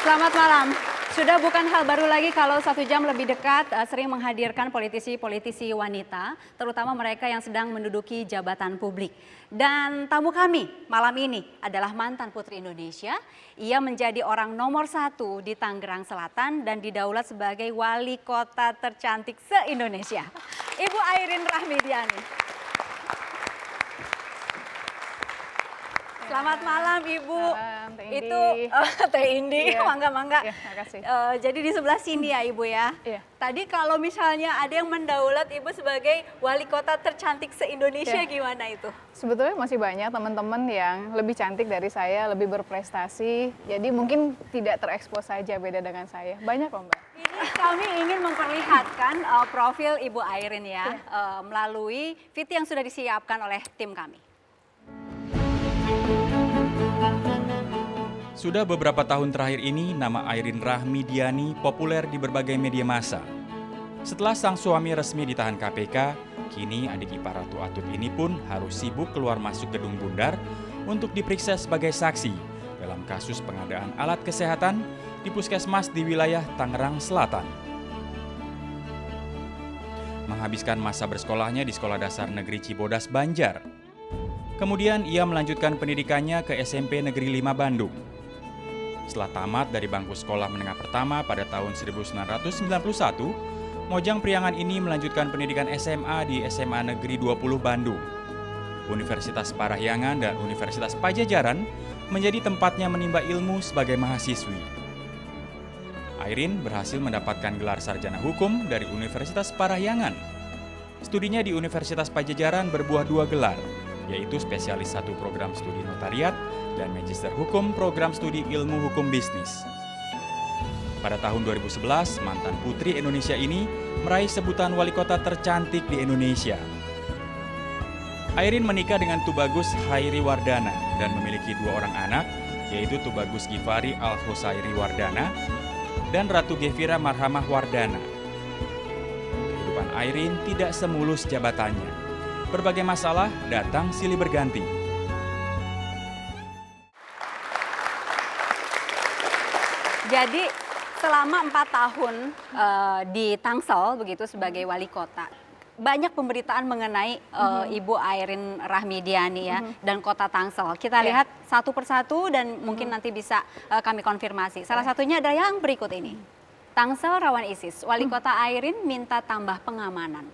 Selamat malam. Sudah bukan hal baru lagi kalau 1 jam lebih dekat sering menghadirkan politisi-politisi wanita, terutama mereka yang sedang menduduki jabatan publik. Dan tamu kami malam ini adalah mantan Putri Indonesia. Ia menjadi orang nomor 1 di Tangerang Selatan dan didaulat sebagai wali kota tercantik se-Indonesia. Ibu Airin Rahmidiani. Selamat malam Ibu. Malam, Teh Indi. Itu Teh Indi, Iya. mangga-mangga. Iya, makasih. Jadi di sebelah sini ya Ibu ya. Iya. Tadi kalau misalnya ada yang mendaulat Ibu sebagai wali kota tercantik se-Indonesia, Iya. gimana itu? Sebetulnya masih banyak teman-teman yang lebih cantik dari saya, lebih berprestasi. Jadi mungkin tidak terekspos saja beda dengan saya. Banyak kok Mbak. Ini kami ingin memperlihatkan profil Ibu Airin ya, melalui VT yang sudah disiapkan oleh tim kami. Sudah beberapa tahun terakhir ini, nama Airin Rahmidiani populer di berbagai media massa. Setelah sang suami resmi ditahan KPK, kini adik ipar Ratu Atut ini pun harus sibuk keluar masuk gedung Bundar untuk diperiksa sebagai saksi dalam kasus pengadaan alat kesehatan di puskesmas di wilayah Tangerang Selatan. Menghabiskan masa bersekolahnya di Sekolah Dasar Negeri Cibodas, Banjar. Kemudian ia melanjutkan pendidikannya ke SMP Negeri 5 Bandung. Setelah tamat dari bangku sekolah menengah pertama pada tahun 1991, Mojang Priangan ini melanjutkan pendidikan SMA di SMA Negeri 20 Bandung. Universitas Parahyangan dan Universitas Pajajaran menjadi tempatnya menimba ilmu sebagai mahasiswi. Airin berhasil mendapatkan gelar sarjana hukum dari Universitas Parahyangan. Studinya di Universitas Pajajaran berbuah 2 gelar, yaitu spesialis 1 program studi notariat dan Magister Hukum program studi ilmu hukum bisnis. Pada tahun 2011, mantan Putri Indonesia ini meraih sebutan wali kota tercantik di Indonesia. Airin menikah dengan Tubagus Hairi Wardana dan memiliki 2 orang anak, yaitu Tubagus Gifari Al-Husairi Wardana dan Ratu Gevira Marhamah Wardana. Kehidupan Airin tidak semulus jabatannya. Berbagai masalah datang silih berganti. Jadi selama 4 tahun di Tangsel begitu sebagai wali kota, banyak pemberitaan mengenai Ibu Airin Rahmidiani ya dan kota Tangsel. Kita lihat satu persatu dan mungkin nanti bisa kami konfirmasi. Salah satunya adalah yang berikut ini. Tangsel rawan ISIS, wali kota Airin minta tambah pengamanan.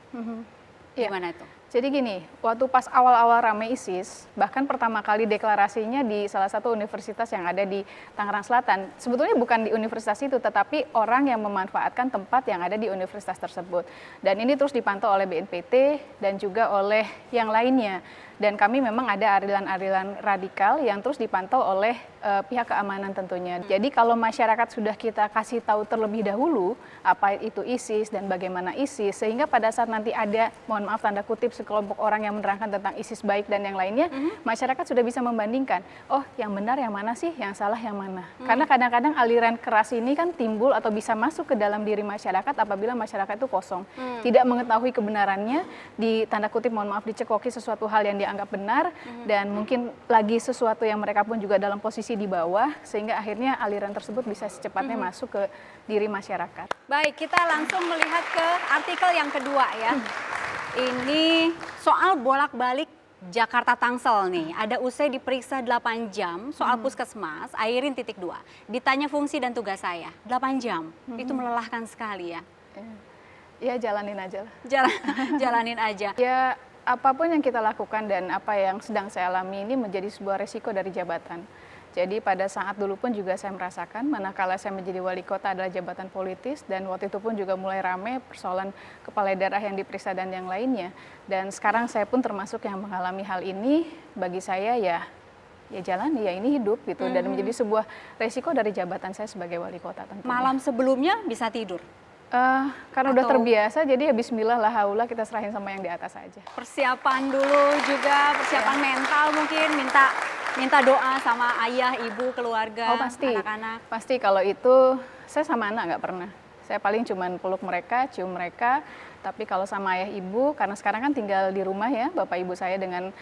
Gimana itu? Jadi gini, waktu pas awal-awal rame ISIS, bahkan pertama kali deklarasinya di salah satu universitas yang ada di Tangerang Selatan. Sebetulnya bukan di universitas itu, tetapi orang yang memanfaatkan tempat yang ada di universitas tersebut. Dan ini terus dipantau oleh BNPT dan juga oleh yang lainnya. Dan kami memang ada aliran-aliran radikal yang terus dipantau oleh pihak keamanan tentunya. Jadi kalau masyarakat sudah kita kasih tahu terlebih dahulu apa itu ISIS dan bagaimana ISIS, sehingga pada saat nanti ada, mohon maaf tanda kutip, sekelompok orang yang menerangkan tentang ISIS baik dan yang lainnya, masyarakat sudah bisa membandingkan, oh yang benar yang mana sih, yang salah yang mana. Karena kadang-kadang aliran keras ini kan timbul atau bisa masuk ke dalam diri masyarakat apabila masyarakat itu kosong. Tidak mengetahui kebenarannya, di tanda kutip mohon maaf dicekoki sesuatu hal yang dianggap benar, dan mungkin lagi sesuatu yang mereka pun juga dalam posisi di bawah, sehingga akhirnya aliran tersebut bisa secepatnya masuk ke diri masyarakat. Baik, kita langsung melihat ke artikel yang kedua ya. Ini soal bolak-balik Jakarta Tangsel nih. Ada usai diperiksa 8 jam soal puskesmas, Airin titik 2. Ditanya fungsi dan tugas saya, 8 jam. Itu melelahkan sekali ya. Ya jalanin aja lah. Jalanin aja. Ya apapun yang kita lakukan dan apa yang sedang saya alami ini menjadi sebuah resiko dari jabatan. Jadi pada saat dulu pun juga saya merasakan, manakala saya menjadi wali kota adalah jabatan politis, dan waktu itu pun juga mulai ramai persoalan kepala daerah yang diperiksa dan yang lainnya. Dan sekarang saya pun termasuk yang mengalami hal ini. Bagi saya ya jalan, ya ini hidup gitu, dan menjadi sebuah resiko dari jabatan saya sebagai wali kota tentunya. Malam sebelumnya bisa tidur? Karena udah terbiasa, jadi ya bismillah la haula, kita serahin sama yang di atas aja. Persiapan dulu juga, persiapan mental mungkin, minta doa sama ayah, ibu, keluarga, anak-anak. Pasti kalau itu saya sama anak nggak pernah. Saya paling cuman peluk mereka, cium mereka, Tapi kalau sama ayah ibu, karena sekarang kan tinggal di rumah ya, bapak ibu saya dengan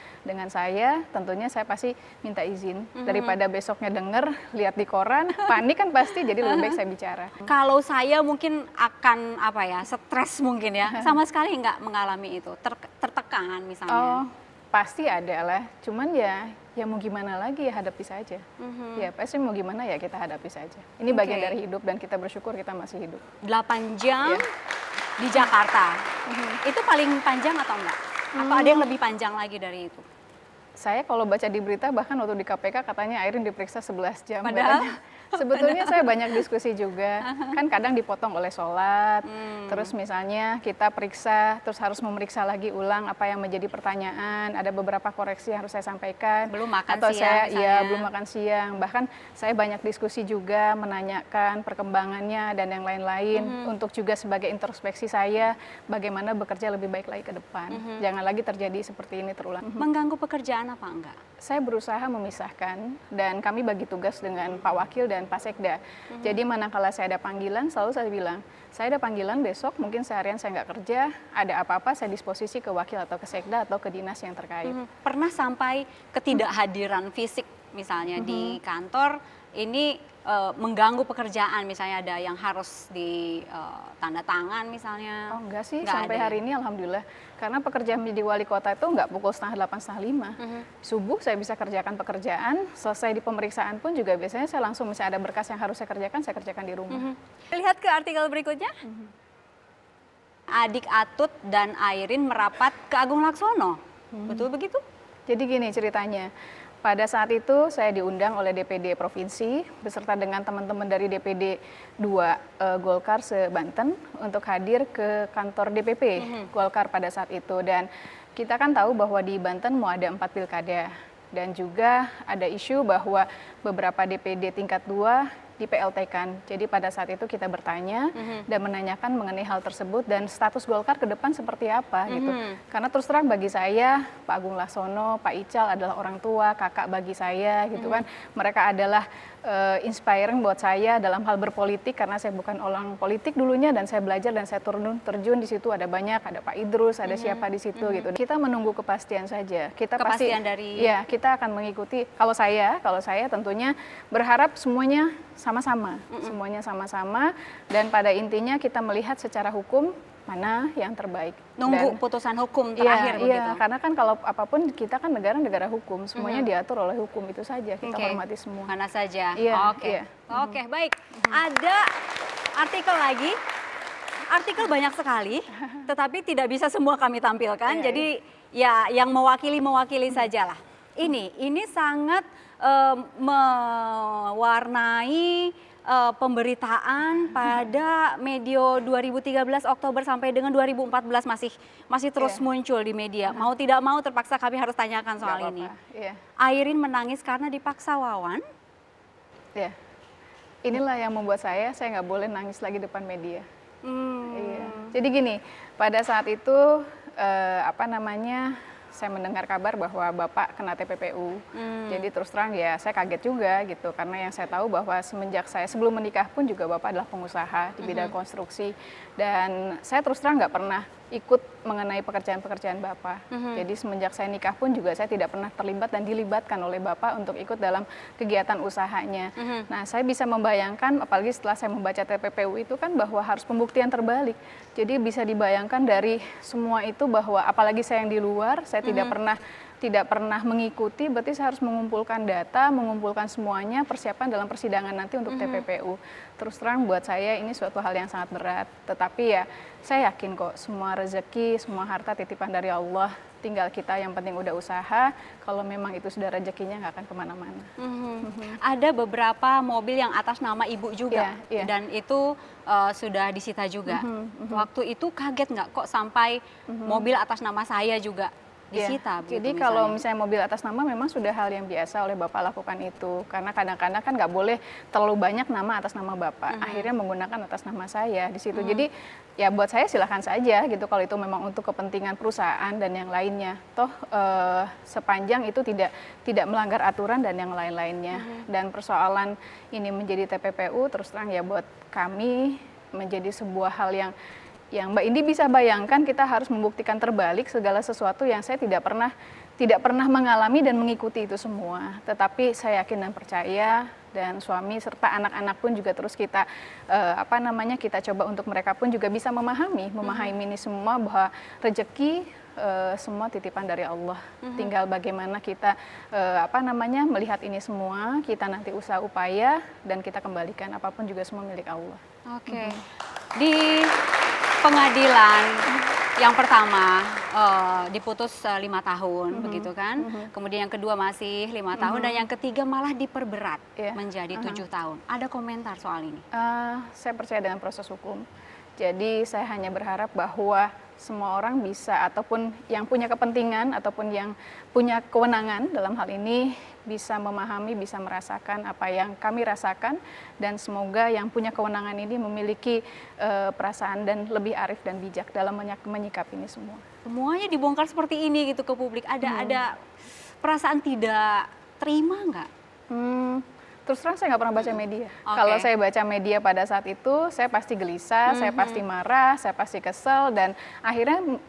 saya, tentunya saya pasti minta izin. Daripada besoknya denger, lihat di koran, panik kan pasti, jadi lebih baik saya bicara. Kalau saya mungkin akan stres mungkin ya, sama sekali nggak mengalami itu, tertekan misalnya. Oh, pasti ada lah. Cuman ya mau gimana lagi ya, hadapi saja. Ya pasti mau gimana ya kita hadapi saja. Ini bagian dari hidup dan kita bersyukur kita masih hidup. 8 jam di Jakarta, itu paling panjang atau enggak? Atau ada yang lebih panjang lagi dari itu? Saya kalau baca di berita bahkan waktu di KPK katanya Airin diperiksa 11 jam. Padahal? Sebetulnya saya banyak diskusi juga, kan kadang dipotong oleh sholat, terus misalnya kita periksa, terus harus memeriksa lagi ulang apa yang menjadi pertanyaan, ada beberapa koreksi yang harus saya sampaikan. Belum makan atau siang saya belum makan siang, bahkan saya banyak diskusi juga menanyakan perkembangannya dan yang lain-lain, untuk juga sebagai introspeksi saya, bagaimana bekerja lebih baik lagi ke depan. Jangan lagi terjadi seperti ini terulang. Mengganggu pekerjaan apa enggak? Saya berusaha memisahkan dan kami bagi tugas dengan Pak Wakil dan Pak Sekda. Jadi manakala saya ada panggilan, selalu saya bilang, saya ada panggilan besok, mungkin seharian saya nggak kerja, ada apa-apa saya disposisi ke Wakil atau ke Sekda atau ke dinas yang terkait. Pernah sampai ketidakhadiran fisik misalnya di kantor, ini mengganggu pekerjaan, misalnya ada yang harus di tanda tangan misalnya? Oh enggak sih, Nggak sampai ada ya? hari ini alhamdulillah. Karena pekerjaan menjadi wali kota itu nggak pukul 7:30, 7:30. Subuh saya bisa kerjakan pekerjaan, selesai di pemeriksaan pun juga biasanya saya langsung, misalnya ada berkas yang harus saya kerjakan di rumah. Lihat ke artikel berikutnya. Adik Atut dan Airin merapat ke Agung Laksono. Betul begitu? Jadi gini ceritanya, pada saat itu saya diundang oleh DPD Provinsi beserta dengan teman-teman dari DPD 2 Golkar se-Banten untuk hadir ke kantor DPP Golkar pada saat itu. Dan kita kan tahu bahwa di Banten mau ada 4 pilkada dan juga ada isu bahwa beberapa DPD tingkat 2 di PLT-kan. Jadi pada saat itu kita bertanya dan menanyakan mengenai hal tersebut dan status Golkar ke depan seperti apa gitu. Karena terus terang bagi saya Pak Agung Laksono, Pak Ical adalah orang tua, kakak bagi saya gitu kan. Mereka adalah inspiring buat saya dalam hal berpolitik karena saya bukan orang politik dulunya dan saya belajar dan saya terjun di situ, ada banyak, ada Pak Idrus, ada siapa di situ gitu. Kita menunggu kepastian saja. Kita Kepastian pasti dari ya kita akan mengikuti. Kalau saya tentunya berharap semuanya sama-sama, semuanya sama-sama dan pada intinya kita melihat secara hukum mana yang terbaik. nunggu putusan hukum terakhir begitu. Iya, karena kan kalau apapun kita kan negara hukum, semuanya diatur oleh hukum itu saja, kita hormati semua. Mana saja. Iya, Oke. iya. Oke, baik. Ada artikel lagi. Artikel banyak sekali, tetapi tidak bisa semua kami tampilkan. Iya, Jadi ya yang mewakili sajalah. Ini sangat mewarnai pemberitaan pada medio 2013 Oktober sampai dengan 2014 masih terus muncul di media. Mau tidak mau terpaksa kami harus tanyakan soal Nggak ini. apa-apa, iya. Airin menangis karena dipaksa Wawan. Ya, inilah yang membuat saya nggak boleh nangis lagi depan media. Iya. Jadi gini, pada saat itu saya mendengar kabar bahwa Bapak kena TPPU. Jadi terus terang ya saya kaget juga gitu karena yang saya tahu bahwa semenjak saya sebelum menikah pun juga Bapak adalah pengusaha di bidang konstruksi dan saya terus terang nggak pernah ikut mengenai pekerjaan-pekerjaan Bapak. Jadi semenjak saya nikah pun juga saya tidak pernah terlibat dan dilibatkan oleh Bapak untuk ikut dalam kegiatan usahanya. Nah, saya bisa membayangkan apalagi setelah saya membaca TPPU itu kan bahwa harus pembuktian terbalik. Jadi bisa dibayangkan dari semua itu bahwa apalagi saya yang di luar, saya tidak pernah mengikuti, berarti saya harus mengumpulkan data, mengumpulkan semuanya, persiapan dalam persidangan nanti untuk TPPU. Terus terang buat saya ini suatu hal yang sangat berat, tetapi ya saya yakin kok semua rezeki, semua harta titipan dari Allah, tinggal kita yang penting udah usaha, kalau memang itu sudah rezekinya nggak akan kemana-mana. Ada beberapa mobil yang atas nama ibu juga, Iya, iya. dan itu sudah disita juga. Waktu itu kaget nggak kok sampai mobil atas nama saya juga disita? Ya, jadi kalau misalnya mobil atas nama memang sudah hal yang biasa oleh Bapak lakukan itu. Karena kadang-kadang kan nggak boleh terlalu banyak nama atas nama Bapak. Akhirnya menggunakan atas nama saya di situ. Jadi ya buat saya silahkan saja gitu kalau itu memang untuk kepentingan perusahaan dan yang lainnya. Toh sepanjang itu tidak melanggar aturan dan yang lain-lainnya. Dan persoalan ini menjadi TPPU terus terang ya buat kami menjadi sebuah hal yang yang Mbak Indi bisa bayangkan, kita harus membuktikan terbalik segala sesuatu yang saya tidak pernah mengalami dan mengikuti itu semua. Tetapi saya yakin dan percaya, dan suami serta anak-anak pun juga terus kita kita coba untuk mereka pun juga bisa memahami ini semua, bahwa rezeki semua titipan dari Allah. Tinggal bagaimana kita melihat ini semua, kita nanti usaha upaya dan kita kembalikan, apapun juga semua milik Allah. Oke. Di pengadilan yang pertama diputus 5 tahun, begitu kan? Kemudian yang kedua masih 5 tahun, dan yang ketiga malah diperberat menjadi 7 tahun. Ada komentar soal ini? Saya percaya dengan proses hukum. Jadi saya hanya berharap bahwa semua orang bisa, ataupun yang punya kepentingan ataupun yang punya kewenangan dalam hal ini, bisa memahami, bisa merasakan apa yang kami rasakan, dan semoga yang punya kewenangan ini memiliki perasaan dan lebih arif dan bijak dalam menyikapi ini semua. Semuanya dibongkar seperti ini gitu ke publik. Ada perasaan tidak terima nggak? Terus terang saya nggak pernah baca media. Kalau saya baca media pada saat itu, saya pasti gelisah, saya pasti marah, saya pasti kesel, dan akhirnya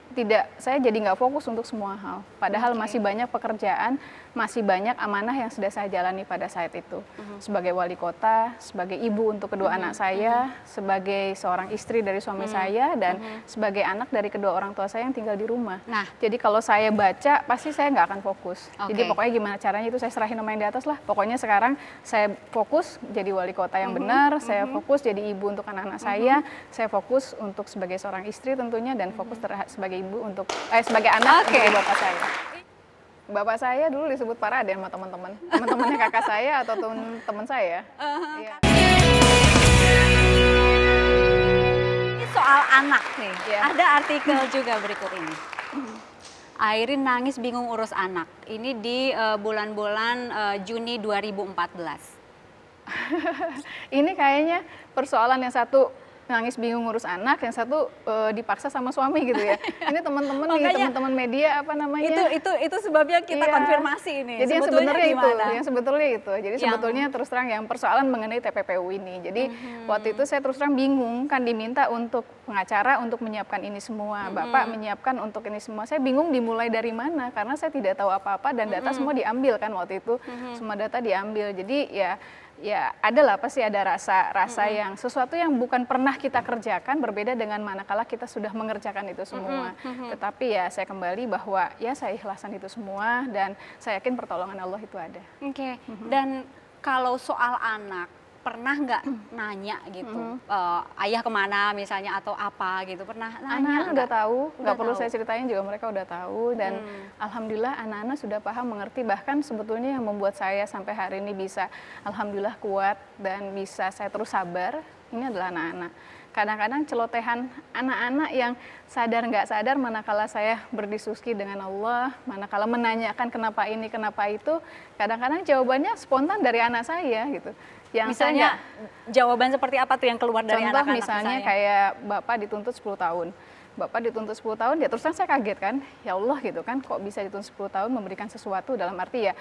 saya jadi nggak fokus untuk semua hal. Padahal masih banyak pekerjaan, masih banyak amanah yang sudah saya jalani pada saat itu. Sebagai wali kota, sebagai ibu untuk kedua anak saya, sebagai seorang istri dari suami saya, dan sebagai anak dari kedua orang tua saya yang tinggal di rumah. Nah, jadi kalau saya baca, pasti saya nggak akan fokus. Jadi pokoknya gimana caranya itu saya serahin sama yang di atas lah. Pokoknya sekarang saya fokus jadi wali kota yang benar, saya fokus jadi ibu untuk anak-anak saya fokus untuk sebagai seorang istri tentunya, dan fokus sebagai ibu untuk sebagai anak untuk bapak saya. Bapak saya dulu disebut Pak Raden sama teman-temannya kakak saya atau teman saya. Iya. Ini soal anak nih. Ada artikel juga berikut ini. Airin nangis bingung urus anak. Ini di bulan-bulan Juni 2014. Ini kayaknya persoalan yang satu nangis bingung ngurus anak, yang satu dipaksa sama suami gitu ya. Ini teman-teman nih, teman-teman media Itu sebabnya kita konfirmasi ini. Jadi yang sebetulnya itu. Jadi sebetulnya terus terang yang persoalan mengenai TPPU ini. Jadi waktu itu saya terus terang bingung, kan diminta untuk pengacara untuk menyiapkan ini semua. Bapak menyiapkan untuk ini semua. Saya bingung dimulai dari mana, karena saya tidak tahu apa-apa, dan data semua diambil kan waktu itu. Semua data diambil. Jadi ya adalah pasti ada rasa yang sesuatu yang bukan pernah kita kerjakan, berbeda dengan manakala kita sudah mengerjakan itu semua. Tetapi ya saya kembali bahwa ya saya ikhlasan itu semua, dan saya yakin pertolongan Allah itu ada. Oke. Dan kalau soal anak, pernah nggak nanya gitu, ayah kemana misalnya atau apa gitu, pernah nanya? Anak-anak udah tahu, nggak perlu saya ceritain juga, mereka udah tahu, dan alhamdulillah anak-anak sudah paham, mengerti. Bahkan sebetulnya yang membuat saya sampai hari ini bisa alhamdulillah kuat dan bisa saya terus sabar, ini adalah anak-anak. Kadang-kadang celotehan anak-anak yang sadar nggak sadar, manakala saya berdiskusi dengan Allah, manakala menanyakan kenapa ini, kenapa itu, kadang-kadang jawabannya spontan dari anak saya gitu. Yang misalnya jawaban seperti apa tuh yang keluar dari anak-anak? Contoh misalnya kayak Bapak dituntut 10 tahun. Bapak dituntut 10 tahun, ya terus terang saya kaget kan, ya Allah gitu kan, kok bisa dituntut 10 tahun memberikan sesuatu, dalam arti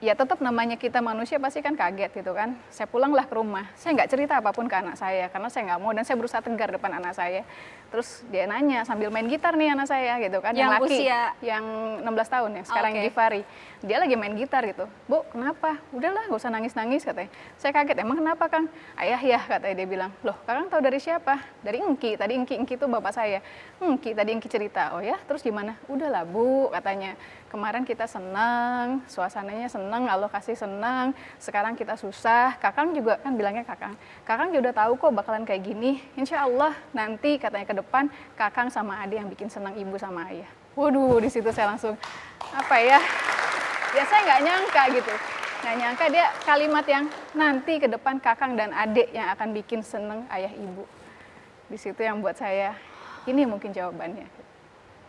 ya tetap namanya kita manusia pasti kan kaget gitu kan. Saya pulanglah ke rumah, saya nggak cerita apapun ke anak saya, karena saya nggak mau, dan saya berusaha tegar depan anak saya. Terus dia nanya sambil main gitar nih anak saya gitu kan, yang laki, yang 16 tahun yang sekarang Gifari. Dia lagi main gitar gitu. Bu, kenapa? Udahlah, nggak usah nangis-nangis katanya. Saya kaget, emang kenapa Kang? Ayah ya katanya, dia bilang. Loh, Kakang tahu dari siapa? Dari Engki. Tadi Engki itu bapak saya. Engki, tadi Engki cerita. Oh ya, terus gimana? Udahlah Bu, katanya. Kemarin kita senang, suasananya senang, Allah kasih senang. Sekarang kita susah. Kakang juga kan bilangnya Kakang. Kakang juga udah tahu kok bakalan kayak gini. Insya Allah nanti katanya ke depan Kakang sama adik yang bikin senang ibu sama ayah. Waduh, di situ saya langsung apa ya? Ya saya nggak nyangka gitu, nggak nyangka dia kalimat yang nanti ke depan Kakang dan adik yang akan bikin seneng ayah ibu. Di situ yang buat saya, ini mungkin jawabannya.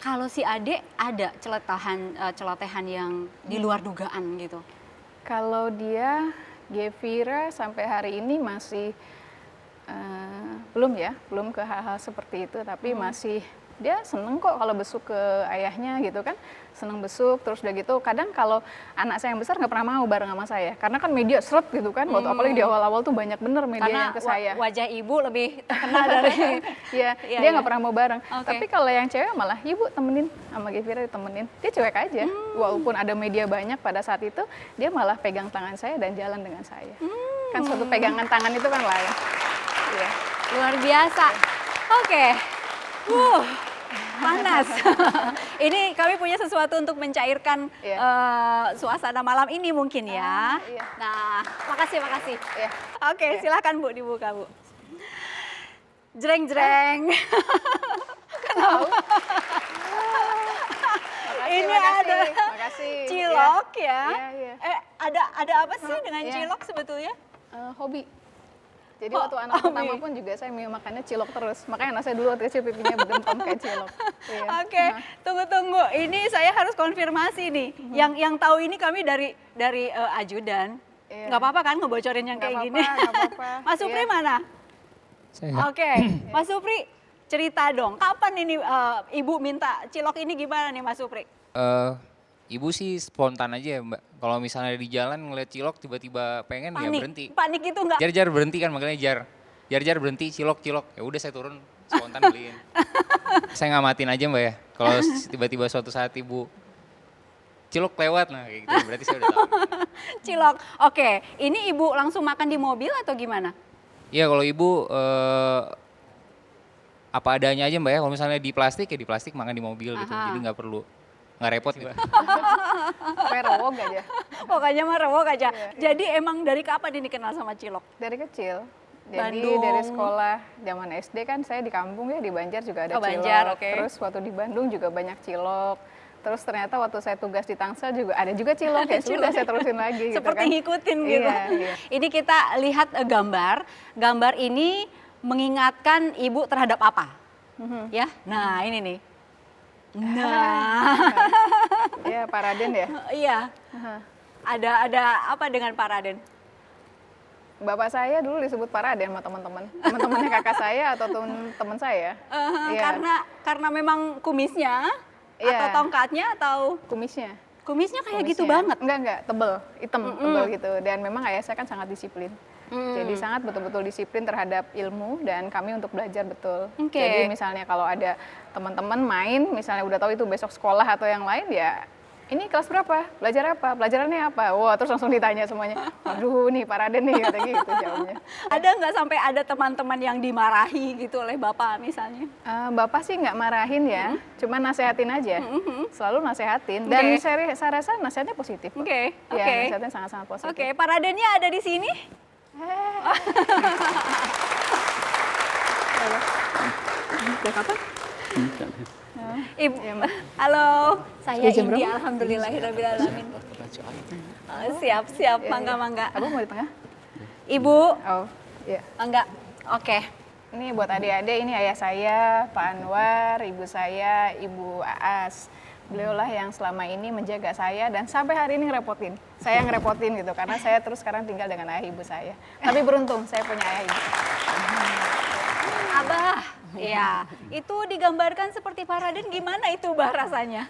Kalau si adik ada celotehan yang di luar dugaan gitu? Kalau dia, Gevira sampai hari ini masih belum ke hal-hal seperti itu, tapi masih dia seneng kok kalau besuk ke ayahnya gitu kan, seneng besuk. Terus udah gitu kadang kalau anak saya yang besar nggak pernah mau bareng sama saya karena kan media seret gitu kan, waktu apalagi di awal-awal tuh banyak bener media Karena yang ke saya. wajah ibu lebih terkenal dari Iya, Iya, dia iya. nggak pernah mau bareng. Oke. Tapi kalau yang cewek malah, ibu temenin sama Gevira ditemenin. Dia cuek aja, walaupun ada media banyak pada saat itu, dia malah pegang tangan saya dan jalan dengan saya. Kan suatu pegangan tangan itu kan lain. Iya. luar biasa. Oke. Panas. Ini kami punya sesuatu untuk mencairkan Iya. suasana malam ini mungkin ya. Iya. Nah, makasih. Iya. Oke, silakan Bu dibuka Bu. Jreng. Ini ada Makasih. cilok ya. Iya. Ada apa sih dengan Iya. cilok sebetulnya? Hobi. Jadi waktu anak pertama pun juga saya makannya cilok terus. Makanya anak saya dulu waktu kecil pipinya bergempam kayak cilok. Iya. Oke, tunggu. Ini saya harus konfirmasi nih. Yang tahu ini kami dari ajudan. Iya. Nggak apa-apa kan ngebocorin yang Nggak kayak apa-apa, gini? nggak apa-apa. Mas Supri Iya. mana? Saya Oke, Mas Supri cerita dong. Kapan ini Ibu minta cilok ini gimana nih Mas Supri? Ibu sih spontan aja ya, Mbak. Kalau misalnya di jalan ngeliat cilok tiba-tiba pengen ya berhenti. Panik itu nggak? Jar berhenti kan makanya jar berhenti cilok. Ya udah saya turun spontan beliin. Saya ngamatin aja Mbak ya. Kalau tiba-tiba suatu saat Ibu cilok lewat nah kayak gitu berarti saya udah tahu. Cilok. Oke, ini Ibu langsung makan di mobil atau gimana? Iya kalau Ibu apa adanya aja Mbak ya. Kalau misalnya di plastik ya di plastik makan di mobil gitu. Aha. Jadi nggak repot Mbak. Kayak rewog aja. Pokoknya mah rewok aja. Iya. Jadi emang dari kapan ini kenal sama cilok? Dari kecil. Jadi Bandung. dari sekolah, zaman SD kan saya di kampung ya, di Banjar juga ada Oh, cilok. Banjar, oke. Terus waktu di Bandung juga banyak cilok. Terus ternyata waktu saya tugas di Tangsel juga ada juga cilok, ya sudah saya terusin lagi gitu Seperti kan. ngikutin gitu. Iya. Ini kita lihat gambar. Gambar ini mengingatkan Ibu terhadap apa? Ya, nah ini nih. Nah, Iya, Pak Raden ya. iya. Aha. Ada apa dengan Pak Raden? Bapak saya dulu disebut Pak Raden sama teman-teman. Teman-temannya kakak saya atau teman saya. Iya. Karena memang kumisnya Iya. atau tongkatnya atau Kumisnya. kumisnya kayak gitu Kumisnya. banget. Enggak, tebel, hitam, tebel gitu. Dan memang ayah saya kan sangat disiplin. Jadi sangat betul-betul disiplin terhadap ilmu dan kami untuk belajar betul. Oke. Jadi misalnya kalau ada teman-teman main, misalnya udah tahu itu besok sekolah atau yang lain ya, ini kelas berapa? Belajar apa? Pelajarannya apa? Wah, terus langsung ditanya semuanya. Aduh nih Pak Raden nih, kata gitu jawabnya. Ada nggak sampai ada teman-teman yang dimarahi gitu oleh Bapak misalnya? Bapak sih nggak marahin ya, cuma nasehatin aja. Selalu nasehatin. Dan Oke. saya rasa nasihatnya positif. kok. Oke, Iya, oke. nasihatnya sangat-sangat positif. Oke, Pak Radennya ada di sini? Kapan? Ibu, Iya, Mbak. halo, saya Sudah jam Indi, berapa? alhamdulillahirrahmanirrahim. Siap, mangga. Abang mau di tengah? Ibu, Oh, iya. enggak, oke. Ini buat adik-adik, ini ayah saya, Pak Anwar, ibu saya, Ibu Aas. Beliaulah yang selama ini menjaga saya dan sampai hari ini ngerepotin. Saya ngerepotin gitu, karena saya terus sekarang tinggal dengan ayah ibu saya. Tapi beruntung, saya punya ayah ibu. Abah, ya, itu digambarkan seperti Pak Raden, gimana itu Bah rasanya?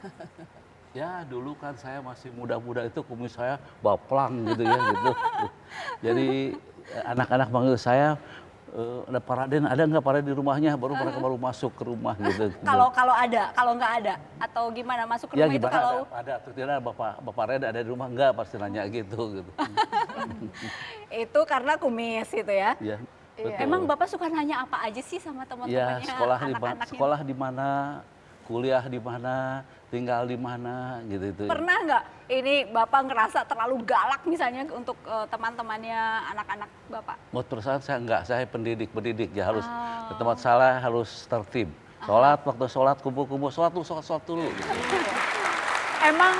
Ya dulu kan saya masih muda-muda itu kumis saya baplang gitu ya gitu. Jadi anak-anak manggil saya, ada Pak Raden, ada nggak Pak Raden di rumahnya? Baru mereka baru masuk ke rumah gitu. Kalau ada, kalau nggak ada, atau gimana masuk ke Ya rumah itu gimana kalau ada atau tidak Bapak Raden ada di rumah nggak? Pasti nanya gitu. itu karena kumis gitu ya? Ya, Iya. betul. Emang Bapak suka nanya apa aja sih sama Ya teman-temannya, anak-anaknya? sekolah di mana, kuliah di mana, tinggal di mana gitu itu. Pernah nggak ini Bapak ngerasa terlalu galak misalnya untuk teman-temannya anak-anak Bapak? Menurut perusahaan saya enggak, saya pendidik ya harus Oh. ke tempat salah harus tertib. Sholat, waktu sholat kumpul-kumpul, sholat dulu. Gitu. Emang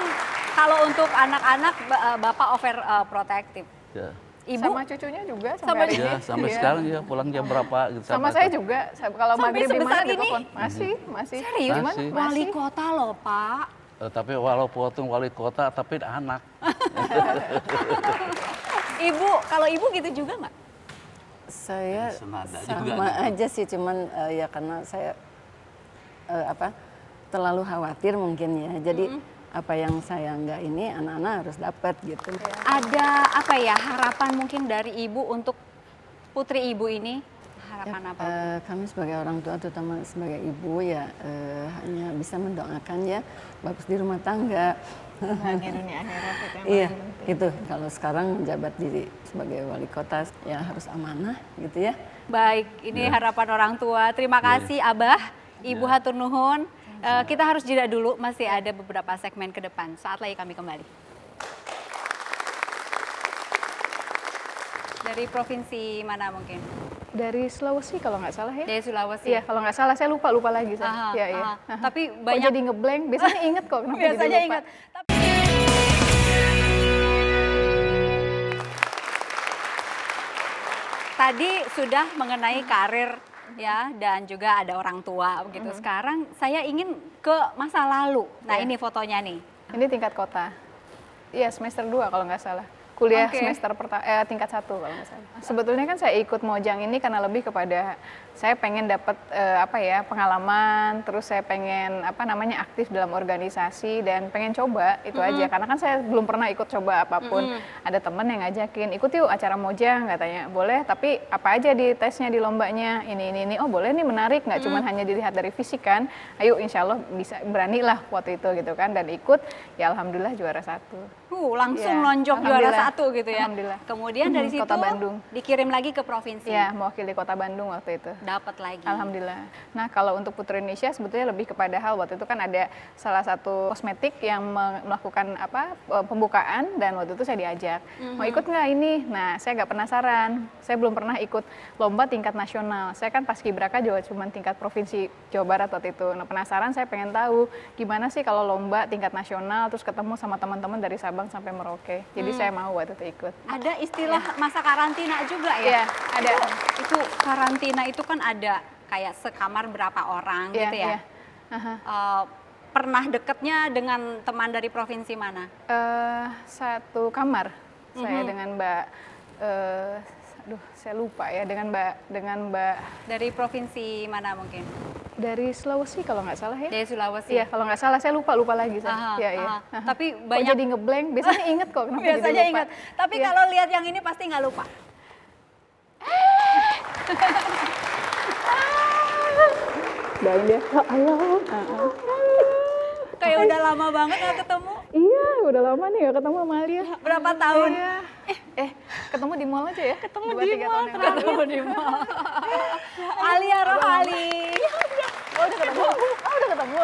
kalau untuk anak-anak Bapak overprotective. Ya. Ibu Sama cucunya juga sampai Sama hari ini. Ya, sampai Iya. sekarang ya pulang jam berapa gitu. Sama saya juga, kalau Sampai maghrib di sebesar mana ini? telepon. Masih. serius? Masih. Wali kota loh Pak. Tapi walaupun wali kota, tapi anak. Ibu, kalau ibu gitu juga nggak? Saya Senada juga sama gitu. aja sih, cuman ya karena saya terlalu khawatir mungkin ya. Jadi apa yang saya nggak ini anak-anak harus dapat gitu. Ada apa ya harapan mungkin dari ibu untuk putri ibu ini? Harapan apa? Kami sebagai orang tua, terutama sebagai ibu ya hanya bisa mendoakan ya bagus di rumah tangga. Bahagia dunia akhirat itu yang Iya, paling penting. gitu. Kalau sekarang menjabat diri sebagai wali kota ya harus amanah gitu ya. Baik, ini harapan orang tua. Terima kasih Abah, Ibu hatur nuhun. Kita harus jeda dulu, masih ada beberapa segmen ke depan. Saat lagi kami kembali. Dari provinsi mana mungkin? Dari Sulawesi kalau nggak salah ya. Dari Sulawesi. Iya, kalau nggak salah saya lupa lagi saya. Aha, Iya, iya. aha. Aha. Tapi Kok banyak jadi ngeblank, biasanya inget kok kenapa jadi biasanya lupa. ingat. Tadi sudah mengenai karir ya dan juga ada orang tua begitu. Sekarang saya ingin ke masa lalu. Nah, Iya. ini fotonya nih. Ini tingkat kota. Iya, semester 2 kalau nggak salah. Kuliah Oke. semester tingkat 1 kalau nggak salah. Sebetulnya kan saya ikut Mojang ini karena lebih kepada saya pengen dapat pengalaman, terus saya pengen aktif dalam organisasi dan pengen coba itu aja. Karena kan saya belum pernah ikut coba apapun. Ada temen yang ngajakin, ikut yuk acara Mojang katanya. Boleh, tapi apa aja di tesnya di lombanya? Ini. Oh, boleh nih, menarik, nggak cuma hanya dilihat dari fisik kan. Ayo insya Allah bisa beranilah waktu itu gitu kan dan ikut. Ya alhamdulillah juara 1. Langsung Iya, lonjok juara alhamdulillah. 1 gitu ya. Alhamdulillah. Kemudian dari situ Kota Bandung. dikirim lagi ke provinsi. Ya, mewakili Kota Bandung waktu itu. Dapat lagi. Alhamdulillah. Nah, kalau untuk Putri Indonesia sebetulnya lebih kepada hal waktu itu kan ada salah satu kosmetik yang melakukan pembukaan dan waktu itu saya diajak. Mau ikut nggak ini? Nah, saya nggak penasaran. Saya belum pernah ikut lomba tingkat nasional. Saya kan paskibraka juga cuma tingkat provinsi Jawa Barat waktu itu. Nah, penasaran saya pengen tahu gimana sih kalau lomba tingkat nasional terus ketemu sama teman-teman dari Sabang sampai Merauke. Jadi saya mau waktu itu ikut. Ada istilah masa karantina juga ya? Iya, ada. Itu karantina itu kan ada kayak sekamar berapa orang Iya, gitu ya? iya. Aha. Pernah deketnya dengan teman dari provinsi mana? Satu kamar saya dengan Mbak saya lupa ya dengan Mbak Dari provinsi mana mungkin? dari Sulawesi kalau nggak salah ya. Dari Sulawesi. Iya, kalau nggak salah saya lupa lagi saya. Aha, Iya, iya. aha. Aha. Tapi Kok banyak jadi ngeblank, biasanya inget kok kenapa biasanya jadi lupa. ingat. Tapi Iya. kalau lihat yang ini pasti nggak lupa. Dan dia, halo. Kayak udah lama banget nggak ketemu. Iya, udah lama nih nggak ketemu sama Alia. Berapa tahun? Iya. Ketemu di mall aja ya? Ketemu 2-3 di mall, tahun yang lalu. ketemu di mall. Alia Rohali. Oh, udah ketemu? Oh, udah ketemu?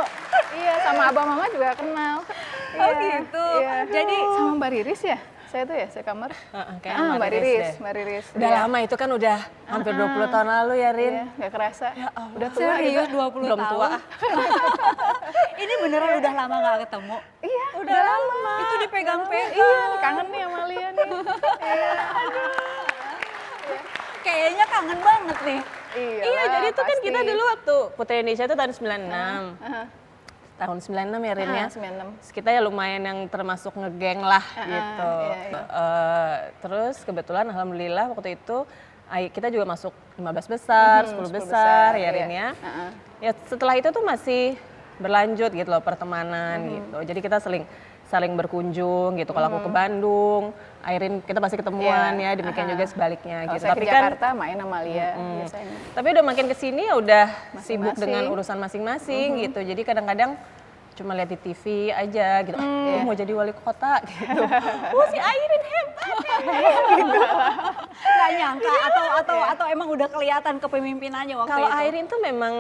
Iya, sama abang mama juga kenal. Oh, Iya, gitu. Iya. Jadi- sama Mbak Riris ya? Saya tuh ya, saya kamar. Kayaknya Mbak Riris, Mbak Riris. Udah Iya. lama itu kan udah hampir 20 tahun lalu ya, Rin. Iya, nggak kerasa. Udah tua Serius gitu. 20 Belum tahun? tua. Ini beneran udah lama nggak ketemu? Iya, Udah lama. Itu dipegang-pegang. Iya, kangen nih sama Alia nih. Kayaknya kangen banget nih. Iya, jadi tuh kan pasti. kita dulu waktu Putri Indonesia itu tahun 96. Tahun 96 ya, Rin ya. 96. Terus kita ya lumayan yang termasuk ngegeng lah gitu. iya. Terus kebetulan alhamdulillah waktu itu kita juga masuk 15 besar, 10 besar ya, Rin ya. Ya setelah itu tuh masih berlanjut gitu loh pertemanan gitu. Jadi kita saling berkunjung gitu. Kalau aku ke Bandung, Airin kita pasti ketemuan ya, demikian juga sebaliknya Kalau gitu. saya Tapi ke kan Jakarta main sama Alia biasanya. tapi udah makin kesini ya udah sibuk Masing-masing. dengan urusan masing-masing gitu. Jadi kadang-kadang cuma lihat di TV aja gitu. Mau jadi wali kota gitu. Si Airin hebat. Nggak nyangka atau emang udah kelihatan kepemimpinannya waktu Kalau itu? Airin tuh memang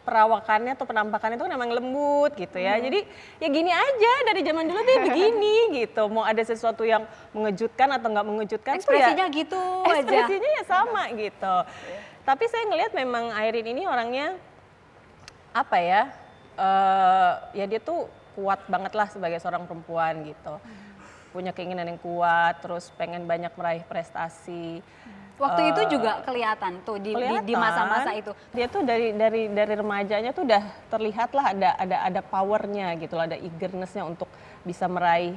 perawakannya atau penampakannya itu kan memang lembut gitu ya. Jadi ya gini aja dari zaman dulu tuh ya begini gitu. Mau ada sesuatu yang mengejutkan atau nggak mengejutkan tuh ya Ekspresinya gitu aja. ekspresinya ya sama gitu. Tapi saya ngelihat memang Airin ini orangnya apa ya? Ya dia tuh kuat banget lah sebagai seorang perempuan gitu. Punya keinginan yang kuat, terus pengen banyak meraih prestasi. Waktu itu juga kelihatan tuh di masa-masa itu. Dia tuh dari remajanya tuh udah terlihat lah ada powernya gitu loh, ada eagernessnya untuk bisa meraih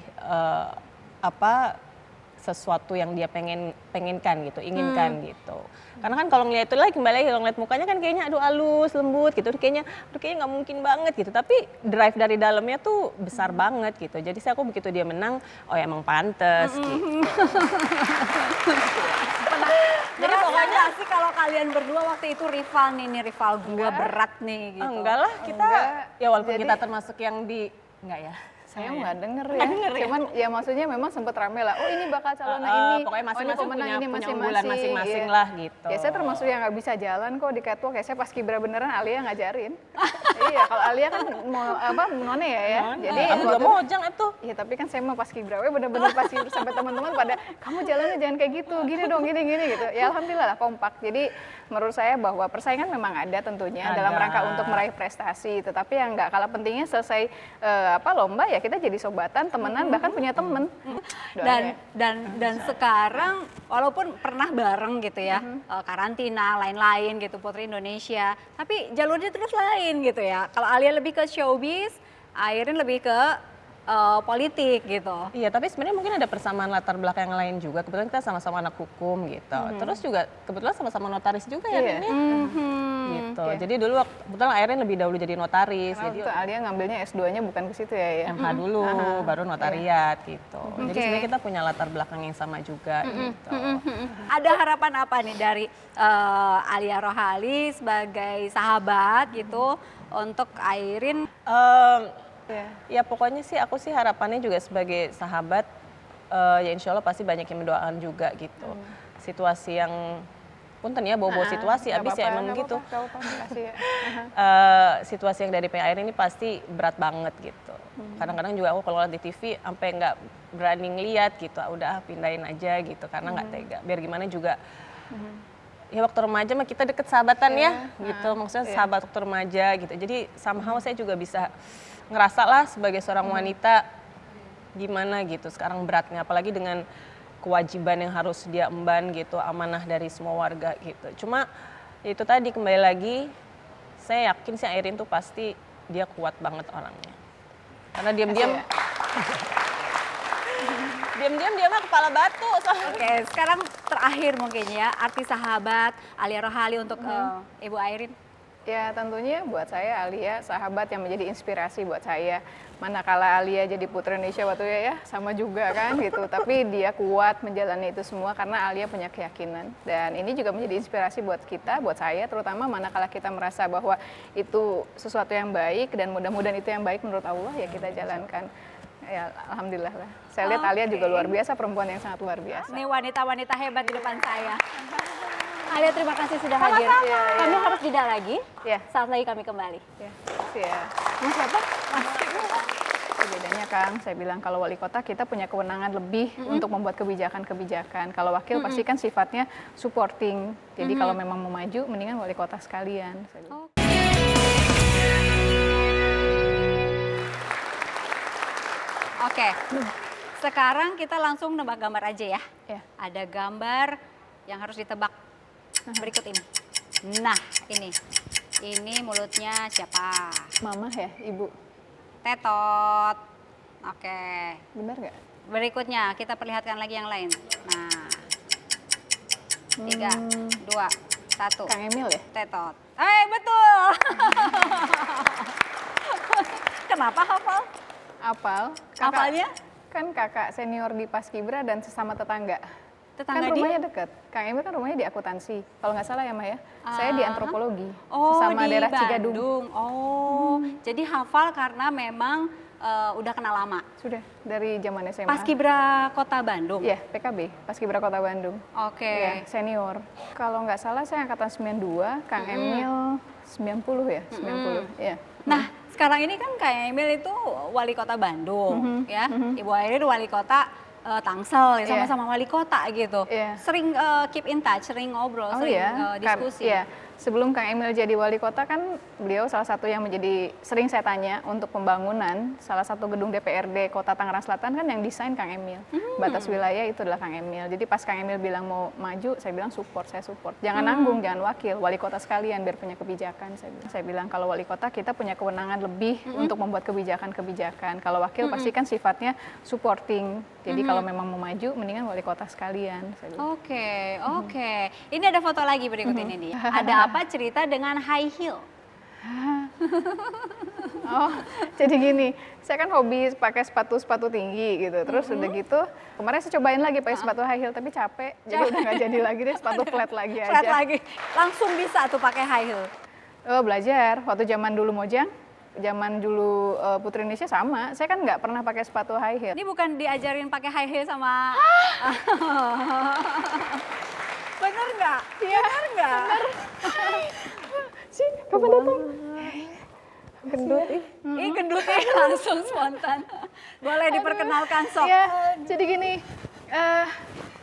sesuatu yang dia pengenkan gitu, inginkan gitu. Karena kan kalau ngeliat itu lagi kembali lagi kalau ngeliat mukanya kan kayaknya aduh halus, lembut gitu, kayaknya nggak mungkin banget gitu. Tapi drive dari dalamnya tuh besar banget gitu. Jadi aku begitu dia menang, oh ya emang pantes gitu. Jadi pokoknya sih kalau kalian berdua waktu itu rival nih, rival gua berat nih gitu. Enggak lah kita, ya walaupun Jadi- kita termasuk yang enggak ya. Saya nggak denger ya. Cuman ya maksudnya memang sempat rame lah. Oh ini bakal calon ini. Pokoknya Oh ini masing-masing pemenang ini punya unggulan masing-masing iya. lah gitu. Ya saya termasuk yang nggak bisa jalan kok di catwalk. Ya saya pas kibra beneran Alia ngajarin. Iya kalau Alia kan mau none ya. Jadi aku juga waktu- mojang itu. Iya tapi kan saya mau pas kibra, bener-bener pas kibra sampai teman-teman pada kamu jalannya jangan kayak gitu, gini dong, gini gitu. Ya alhamdulillah lah kompak. Jadi menurut saya bahwa persaingan memang ada tentunya dalam rangka untuk meraih prestasi. Tetapi yang nggak kalah pentingnya selesai lomba ya kita jadi sobatan, temenan, bahkan punya temen. Dan sekarang walaupun pernah bareng gitu ya, karantina lain-lain gitu Putri Indonesia, tapi jalurnya terus lain gitu ya. Kalau Alia lebih ke showbiz, Airin lebih ke politik gitu. Iya, tapi sebenarnya mungkin ada persamaan latar belakang yang lain juga. Kebetulan kita sama-sama anak hukum gitu. Terus juga kebetulan sama-sama notaris juga ya, Rin, ya? Gitu. Oke. Jadi dulu kebetulan Airin lebih dahulu jadi notaris. Karena Jadi waktu Alia ngambilnya S2-nya bukan ke situ ya. MH dulu, baru notariat gitu. Jadi Oke. sebenarnya kita punya latar belakang yang sama juga gitu. Ada harapan apa nih dari Alia Rohali sebagai sahabat gitu untuk Airin? Ya pokoknya sih aku sih harapannya juga sebagai sahabat ya insya Allah pasti banyak yang mendoakan juga gitu. Situasi yang punten ya bawa-bawa situasi abis ya emang begitu. Situasi yang dari PAR ini pasti berat banget gitu. Kadang-kadang juga aku kalau lihat di TV sampai nggak berani ngeliat gitu, udah pindahin aja gitu karena nggak tega. Biar gimana juga ya waktu remaja mah kita deket sahabatan ya gitu, maksudnya sahabat waktu remaja gitu. Jadi somehow saya juga bisa ngerasa lah sebagai seorang wanita gimana gitu sekarang beratnya, apalagi dengan kewajiban yang harus dia emban gitu, amanah dari semua warga gitu. Cuma itu tadi kembali lagi, saya yakin si Airin tuh pasti dia kuat banget orangnya. Karena diam-diam dia mah kepala batu. Oke, sekarang terakhir mungkin ya, arti sahabat Alia Rohali untuk Ibu Airin. Ya tentunya buat saya Alia sahabat yang menjadi inspirasi buat saya. Manakala Alia jadi Putri Indonesia waktu ya sama juga kan gitu. Tapi dia kuat menjalani itu semua karena Alia punya keyakinan. Dan ini juga menjadi inspirasi buat kita, buat saya terutama manakala kita merasa bahwa itu sesuatu yang baik dan mudah-mudahan itu yang baik menurut Allah ya kita jalankan. Ya alhamdulillah lah. Saya lihat Alia juga luar biasa, perempuan yang sangat luar biasa. Ini wanita-wanita hebat di depan saya. Alia terima kasih sudah hadir. Iya, Kami harus jeda lagi. Ya. Saat lagi kami kembali. Ya, ya. Mas siapa? Bedanya Kang, saya bilang kalau wali kota kita punya kewenangan lebih untuk membuat kebijakan-kebijakan. Kalau wakil pasti kan sifatnya supporting. Jadi kalau memang mau maju, mendingan wali kota sekalian. Saya bilang. Oke. Sekarang kita langsung nebak gambar aja ya. Ya. Ada gambar yang harus ditebak berikut ini. Nah, ini. Ini mulutnya siapa? Mama ya, ibu. Tetot. Oke. Benar nggak? Berikutnya kita perlihatkan lagi yang lain. Nah. 3, 2, 1. Kang Emil ya? Tetot. Betul. Kenapa hafal? Apal. Hafalnya? Kan kakak senior di Paskibra dan sesama tetangga. Tetangga kan di? rumahnya dekat. Kang Emil kan rumahnya di akuntansi. Kalau nggak salah ya Maya. Saya di antropologi. Oh, sesama di daerah Bandung. Cigadung. Oh, jadi hafal karena memang udah kenal lama. Sudah dari zaman SMA. Paskibra Kota Bandung. Iya, PKB, Paskibra Kota Bandung. Oke. Iya, senior. Kalau nggak salah saya angkatan 92, Kang Emil 90 ya, 90. Iya. Nah, sekarang ini kan Kak Emil itu wali kota Bandung, ya. Ibu Airin wali kota Tangsel, ya, sama-sama wali kota gitu. Iya. Sering keep in touch, sering ngobrol, Oh sering ya, diskusi. Iya. Sebelum Kang Emil jadi wali kota kan beliau salah satu yang menjadi sering saya tanya untuk pembangunan salah satu gedung DPRD Kota Tangerang Selatan kan yang desain Kang Emil. Batas wilayah itu adalah Kang Emil. Jadi pas Kang Emil bilang mau maju, saya bilang support, saya support. Jangan nanggung, jangan wakil, wali kota sekalian biar punya kebijakan. Saya bilang kalau wali kota kita punya kewenangan lebih untuk membuat kebijakan-kebijakan. Kalau wakil pasti kan sifatnya supporting. Jadi kalau memang mau maju, mendingan wali kota sekalian. Saya bilang. Oke. Ini ada foto lagi berikut ini nih. Ada apa cerita dengan high heel? Oh, jadi gini, saya kan hobi pakai sepatu tinggi gitu. Terus udah gitu, kemarin saya cobain lagi pakai sepatu high heel, tapi capek. Jadi udah nggak jadi lagi deh, sepatu flat lagi aja. Flat lagi. Langsung bisa tuh pakai high heel. Oh, belajar. Waktu zaman dulu Mojang, zaman dulu Putri Indonesia sama. Saya kan nggak pernah pakai sepatu high heel. Ini bukan diajarin pakai high heel sama... Bener nggak? Iya, Bener nggak? sih, kapan datang? Gendut ih. Ih, gendut nih langsung spontan. Boleh diperkenalkan, Sok. Iya, jadi gini,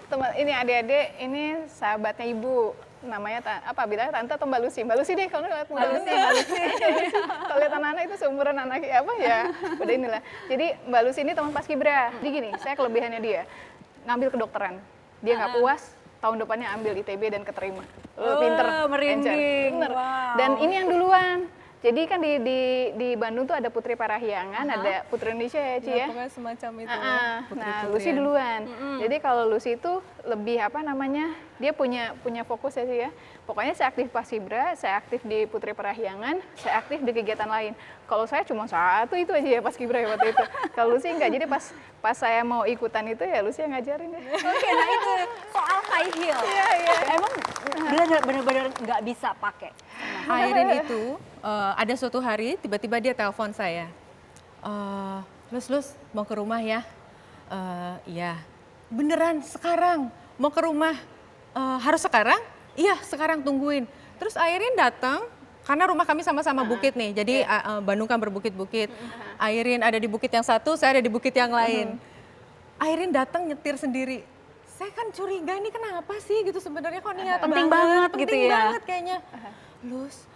teman ini adik-adik, ini sahabatnya ibu, namanya bilangnya tante atau Mbak Lucy? Mbak Lucy deh, kalau lihat Mbak Lucy. Kalau lihat anak-anak itu seumuran anak apa ya, udah inilah. Jadi Mbak Lucy ini teman paskibra. Jadi gini, saya kelebihannya dia, ngambil kedokteran, dia nggak puas, tahun depannya ambil ITB dan keterima. Pinter, merinding. Bener. Wow. Dan ini yang duluan. Jadi kan di Bandung tuh ada Putri Parahyangan, ada Putri Indonesia ya, Ci ya. Pokoknya semacam itu. Nah, Lucy duluan. Jadi kalau Lucy itu lebih dia punya fokus ya sih ya. Pokoknya saya aktif paskibra, saya aktif di Putri Parahyangan, saya aktif di kegiatan lain. Kalau saya cuma satu itu aja ya paskibra ya waktu itu. Kalau Lucy enggak. Jadi pas saya mau ikutan itu ya Lucy yang ngajarin deh. Oke, nah itu soal high heel. Iya. Emang bener-bener nggak bisa pakai. Airin itu ada suatu hari tiba-tiba dia telepon saya, Lus mau ke rumah ya? Iya, beneran sekarang mau ke rumah, harus sekarang? Iya sekarang tungguin. Terus Airin datang karena rumah kami sama-sama bukit nih, jadi Bandung kan berbukit-bukit. Airin ada di bukit yang satu, saya ada di bukit yang lain. Airin datang nyetir sendiri. Saya kan curiga ini kenapa sih gitu sebenarnya kok niat Penting banget gitu penting ya. banget kayaknya. Lus,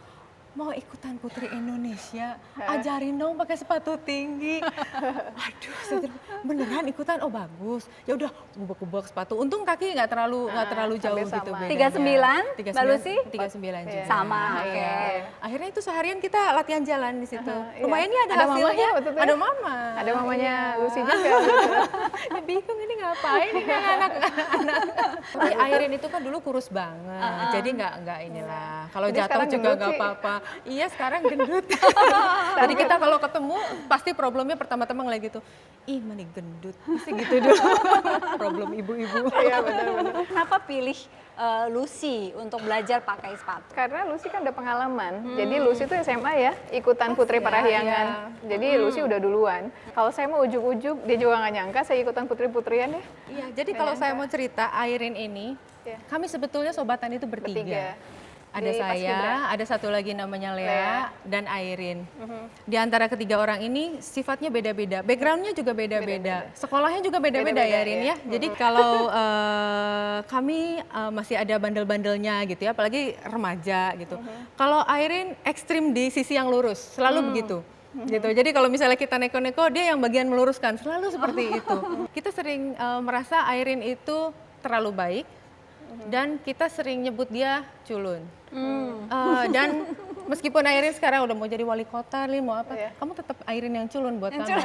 mau ikutan Putri Indonesia, ajarin dong pakai sepatu tinggi. Aduh, saya beneran ikutan, oh bagus. Ya udah, gubak-gubak sepatu. Untung kaki nggak terlalu jauh gitu sama. bedanya. 39, Mbak Lucy? 39 juga. Sama, oke. Akhirnya itu seharian kita latihan jalan di situ. Iya. Lumayan nih ada mamanya hasilnya. waktu itu ya? Ada mama. Ada mamanya Lucy juga. Ya bingung ini ngapain ini anak-anak. Tapi Airin itu kan dulu kurus banget. Jadi nggak inilah. Kalau Jadi jatuh sekarang juga gendut nggak sih. apa-apa. Iya sekarang gendut. Jadi kita kalau ketemu pasti problemnya pertama-tama ngeliat gitu. Ih mana gendut. Pasti gitu dulu. Problem ibu-ibu. Iya benar-benar. Kenapa pilih Lucy untuk belajar pakai sepatu? Karena Lucy kan udah pengalaman. Jadi Lucy itu SMA ya, ikutan Putri Parahyangan. Jadi Lucy udah duluan. Kalau saya mau ujuk-ujuk, dia juga nggak nyangka saya ikutan putri-putrian deh. Iya, jadi kalau saya mau cerita Airin ini, Iya. kami sebetulnya sobatan itu bertiga. Ada Di saya, Paskibra. ada satu lagi namanya Lea, Lea. dan Airin. Di antara ketiga orang ini sifatnya beda-beda, backgroundnya juga beda-beda, sekolahnya juga beda-beda ya Airin ya. Jadi kalau kami masih ada bandel-bandelnya gitu ya, apalagi remaja gitu. Kalau Airin ekstrim di sisi yang lurus, selalu begitu. Gitu. Jadi kalau misalnya kita neko-neko, dia yang bagian meluruskan, selalu seperti itu. Kita sering merasa Airin itu terlalu baik dan kita sering nyebut dia culun. Dan meskipun Airin sekarang udah mau jadi wali kota, mau apa, kamu tetap Airin yang culun buat kami.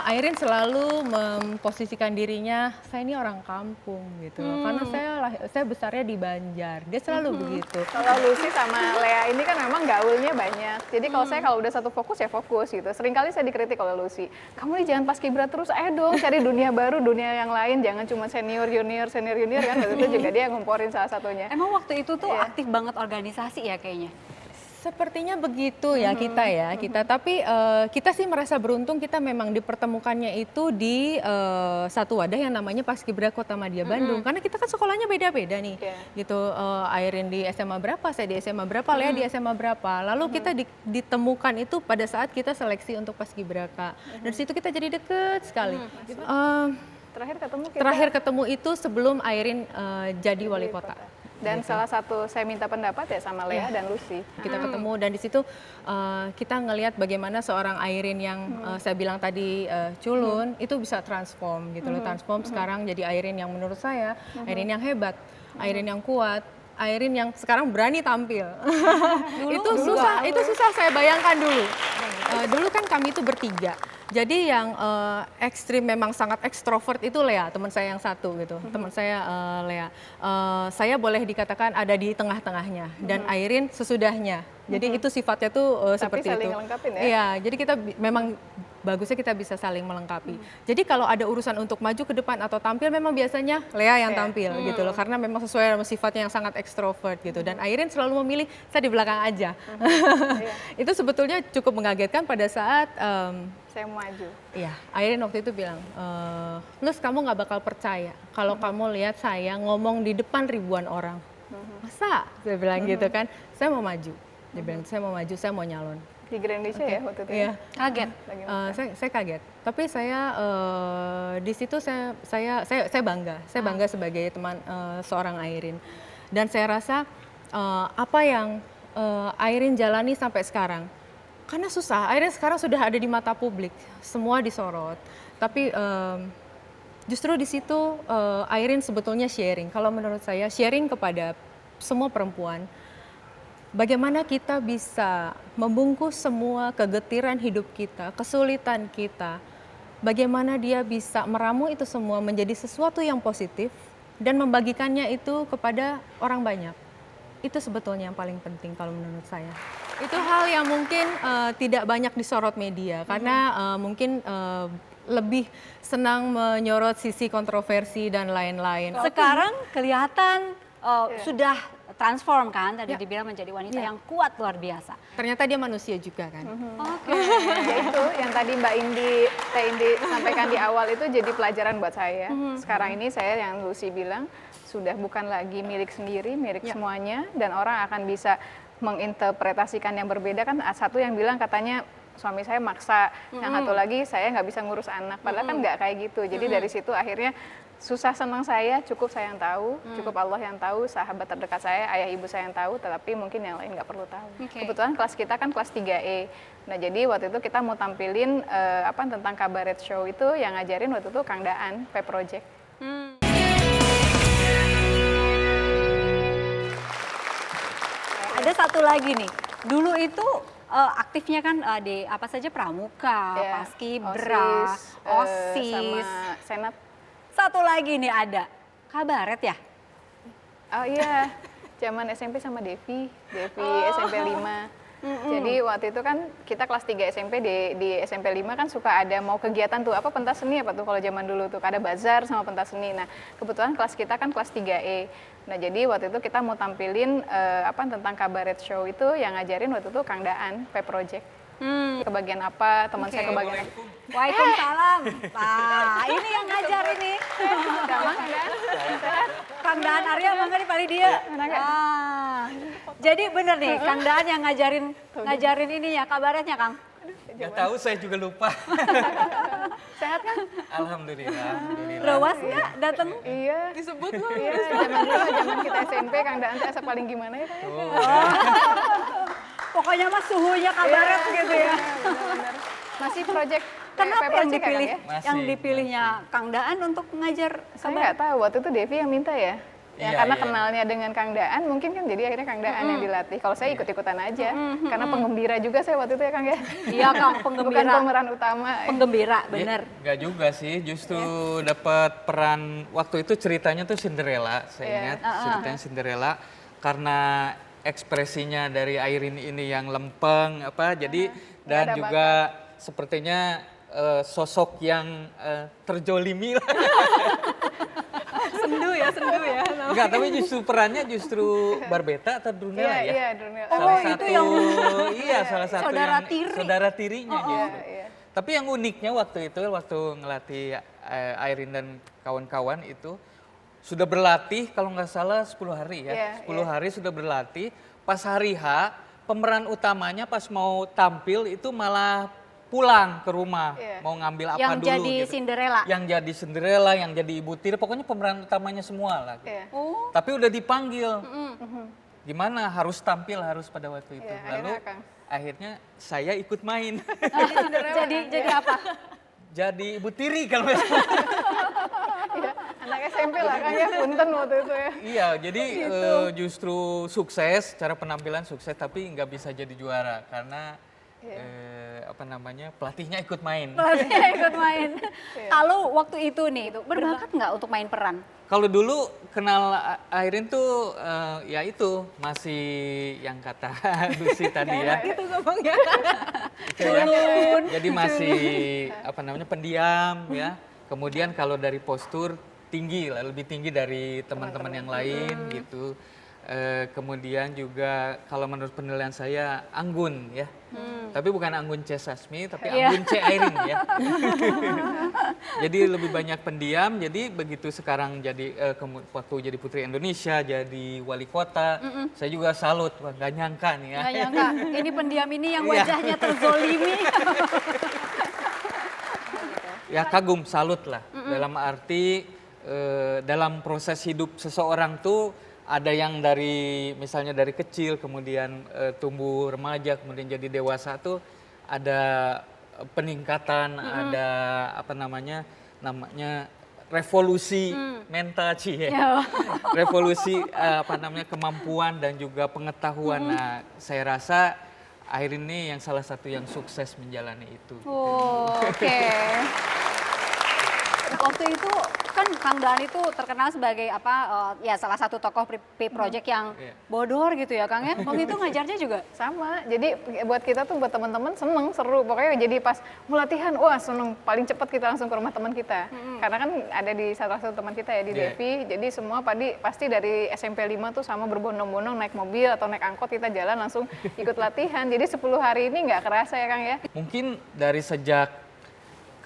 Airin selalu memposisikan dirinya, saya ini orang kampung gitu. Karena saya besarnya di Banjar, dia selalu begitu. Kalau Lucy sama Lea ini kan memang gaulnya banyak. Jadi kalau saya kalau udah satu fokus ya fokus gitu. Seringkali saya dikritik oleh Lucy. Kamu nih jangan paskibra terus, ayo dong cari dunia baru, dunia yang lain. Jangan cuma senior junior kan. Waktu itu juga dia ngumporin salah satunya. Emang waktu itu tuh aktif banget organisasi ya kayaknya? Sepertinya begitu ya kita. Tapi kita sih merasa beruntung kita memang dipertemukannya itu di satu wadah yang namanya Paskibra Kota Madya Bandung. Karena kita kan sekolahnya beda-beda nih. Gitu, Airin di SMA berapa, saya di SMA berapa, Lea di SMA berapa. Lalu kita ditemukan itu pada saat kita seleksi untuk Paskibraka. Dan situ kita jadi deket sekali. Terakhir ketemu kita. Terakhir ketemu itu sebelum Airin jadi wali kota. Dan salah satu saya minta pendapat ya sama Lea dan Lucy. Kita ketemu dan di situ kita ngelihat bagaimana seorang Airin yang saya bilang tadi culun itu bisa transform gitu loh, transform sekarang jadi Airin yang menurut saya Airin yang hebat, Airin yang kuat, Airin yang sekarang berani tampil. Itu susah saya bayangkan dulu. Dulu kan kami itu bertiga. Jadi yang ekstrim memang sangat ekstrovert itu Lea, teman saya yang satu gitu. Teman saya Lea. Saya boleh dikatakan ada di tengah-tengahnya dan Airin sesudahnya. Jadi itu sifatnya tuh seperti saling itu. ngelengkapin ya? Iya, jadi kita memang bagusnya kita bisa saling melengkapi. Jadi kalau ada urusan untuk maju ke depan atau tampil memang biasanya Lea yang tampil gitu loh, karena memang sesuai sama sifatnya yang sangat ekstrovert gitu. Dan Airin selalu memilih saya di belakang aja. Itu sebetulnya cukup mengagetkan pada saat Saya mau maju. iya, Airin waktu itu bilang, Lus kamu nggak bakal percaya kalau kamu lihat saya ngomong di depan ribuan orang. Masa? Saya bilang gitu kan, saya mau maju. Dia bilang saya mau maju, saya mau nyalon. Di Grand Indonesia ya waktu itu? Iya. Kaget. Saya kaget. Tapi saya di situ saya bangga. Saya bangga sebagai teman seorang Airin. Dan saya rasa apa yang Airin jalani sampai sekarang, karena susah. Airin sekarang sudah ada di mata publik, semua disorot. Tapi justru di situ Airin sebetulnya sharing. Kalau menurut saya sharing kepada semua perempuan. Bagaimana kita bisa membungkus semua kegetiran hidup kita, kesulitan kita, bagaimana dia bisa meramu itu semua menjadi sesuatu yang positif dan membagikannya itu kepada orang banyak. Itu sebetulnya yang paling penting kalau menurut saya. Itu hal yang mungkin tidak banyak disorot media karena mungkin lebih senang menyorot sisi kontroversi dan lain-lain. Sekarang kelihatan sudah transform kan, tadi dibilang menjadi wanita yang kuat luar biasa. Ternyata dia manusia juga kan. Ya itu yang tadi Teh Indi sampaikan di awal itu jadi pelajaran buat saya. Sekarang ini saya yang Lucy bilang sudah bukan lagi milik sendiri, milik semuanya, dan orang akan bisa menginterpretasikan yang berbeda kan. Satu yang bilang katanya suami saya maksa, yang satu lagi saya nggak bisa ngurus anak, padahal kan nggak kayak gitu. Jadi dari situ akhirnya susah senang saya, cukup saya yang tahu, cukup Allah yang tahu, sahabat terdekat saya, ayah ibu saya yang tahu, tetapi mungkin yang lain nggak perlu tahu. Kebetulan kelas kita kan kelas 3E. Nah jadi waktu itu kita mau tampilin tentang kabaret show itu, yang ngajarin waktu itu Kang Daan, P Project. Ada satu lagi nih, dulu itu aktifnya kan di apa saja pramuka, paskibra, OSIS, sama senat. Satu lagi nih ada kabaret ya. Oh iya, zaman SMP sama Devi SMP 5. Jadi waktu itu kan kita kelas 3 SMP di SMP 5 kan suka ada mau kegiatan tuh, apa pentas seni apa tuh kalau zaman dulu tuh, ada bazar sama pentas seni. Nah kebetulan kelas kita kan kelas 3E. Nah jadi waktu itu kita mau tampilin tentang kabaret show itu, yang ngajarin waktu itu Kang Daan, P Project. Kebagian apa, teman saya kebagian apa. Waalaikumsalam. Nah, ini yang ngajar ini. Kang Daan Arya, bangga nih paling dia. Jadi bener nih, Kang Daan yang ngajarin ini ya, kabaretnya Kang. Gak tahu, saya juga lupa. Sehat kan? Alhamdulillah. Lewas nggak datang? Iya. Disebut loh. Iya, zaman kita SMP Kang Daan asa paling gimana ya Kang? Pokoknya mah suhunya kabaret gitu ya. Benar. Masih project. Kenapa yang project ya, dipilih? Kang, ya? Yang dipilihnya Kang Daan untuk ngajar Saya kabaret? nggak tahu, waktu itu Devi yang minta ya. Ya, Iya, karena iya. kenalnya dengan Kang Daan, mungkin kan jadi akhirnya Kang Daan yang dilatih. Kalau saya ikut-ikutan aja, karena penggembira juga saya waktu itu ya Kang ya. Iya Kang, Bukan penggembira. pemeran utama. Penggembira, bener. Gak juga sih, justru dapat peran waktu itu ceritanya tuh Cinderella, saya ingat ceritanya Cinderella karena ekspresinya dari Airin ini yang lempeng jadi dan ada juga sepertinya sosok yang terzolimi lah. Sendu ya. Enggak, tapi justru perannya justru Barbeta atau Brunella ya? Iya, Brunella. Salah itu satu, yang salah satu saudara yang tiri. saudara tirinya justru. Iya. Tapi yang uniknya waktu ngelatih Airin dan kawan-kawan itu sudah berlatih kalau nggak salah 10 hari ya. 10 hari sudah berlatih. Pas hari H, pemeran utamanya pas mau tampil itu malah pulang ke rumah, Iya. mau ngambil apa Yang dulu jadi gitu. Cinderella. Yang jadi Cinderella, yang jadi ibu tiri, pokoknya pemeran utamanya semua lah. gitu. Iya. Oh. Tapi udah dipanggil. Gimana harus tampil harus pada waktu itu. Iya, Lalu akhirnya Kang. akhirnya saya ikut main. Jadi apa? Jadi ibu tiri kalau nggak salah. Iya, anak SMP lah Kang ya, punten waktu itu ya. Iya, jadi justru sukses, cara penampilan sukses tapi nggak bisa jadi juara karena pelatihnya ikut main. Pelatihnya ikut main. Kalau waktu itu nih, berbakat nggak untuk main peran? Kalau dulu kenal Airin tuh ya itu masih yang kata Lucy tadi ya. Itu ngomongnya. Itu ya. Jadi masih pendiam ya. Kemudian kalau dari postur tinggi lah, lebih tinggi dari teman-teman yang lain gitu. Kemudian juga kalau menurut penilaian saya anggun ya. Tapi bukan anggun C. Sasmi, tapi anggun C. Airin ya. Jadi lebih banyak pendiam, jadi begitu sekarang jadi waktu jadi Putri Indonesia, jadi wali kota, saya juga salut, wah nggak nyangka nih ya. Nggak nyangka, ini pendiam ini yang wajahnya terzolimi. Ya kagum, salut lah. Dalam arti dalam proses hidup seseorang tuh ada yang misalnya dari kecil, kemudian tumbuh remaja, kemudian jadi dewasa tuh ada peningkatan, ada namanya revolusi mental ya. Revolusi kemampuan dan juga pengetahuan. Nah, saya rasa Airin ini yang salah satu yang sukses menjalani itu. Oh, oke. Waktu itu kan Kang Daan itu terkenal sebagai salah satu tokoh P-Project yang bodor gitu ya Kang ya. Waktu itu ngajarnya juga Sama, jadi buat kita tuh buat teman-teman seneng, seru. Pokoknya jadi pas mau latihan, wah seneng. Paling cepat kita langsung ke rumah teman kita. Karena kan ada di salah satu teman kita ya di Devi. Jadi semua pasti dari SMP 5 tuh sama berbondong-bondong naik mobil atau naik angkot kita jalan langsung ikut latihan. Jadi 10 hari ini nggak kerasa ya Kang ya. Mungkin dari sejak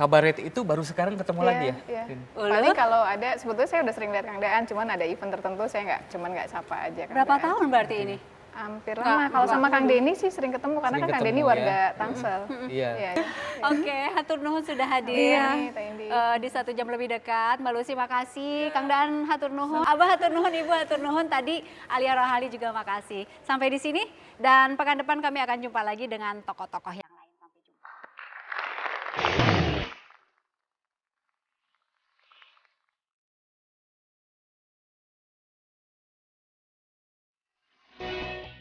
kabaret itu baru sekarang ketemu lagi ya? Iya. Paling kalau ada, sebetulnya saya udah sering lihat Kang Daan, cuman ada event tertentu saya nggak sapa aja Kang berapa Daan. tahun berarti ini? Hampir lama. Kalau sama Kang Denny sih sering ketemu, karena Sering kan Kang Denny ketemu, warga Tangsel. Iya. Iya. Oke, hatur nuhun sudah hadir Teh Indi. di 1 jam lebih dekat. Mbak Lucy makasih, Kang Daan hatur nuhun, Abah hatur nuhun, Ibu hatur nuhun. Tadi Alia Rohali juga makasih. Sampai di sini dan pekan depan kami akan jumpa lagi dengan tokoh-tokoh yang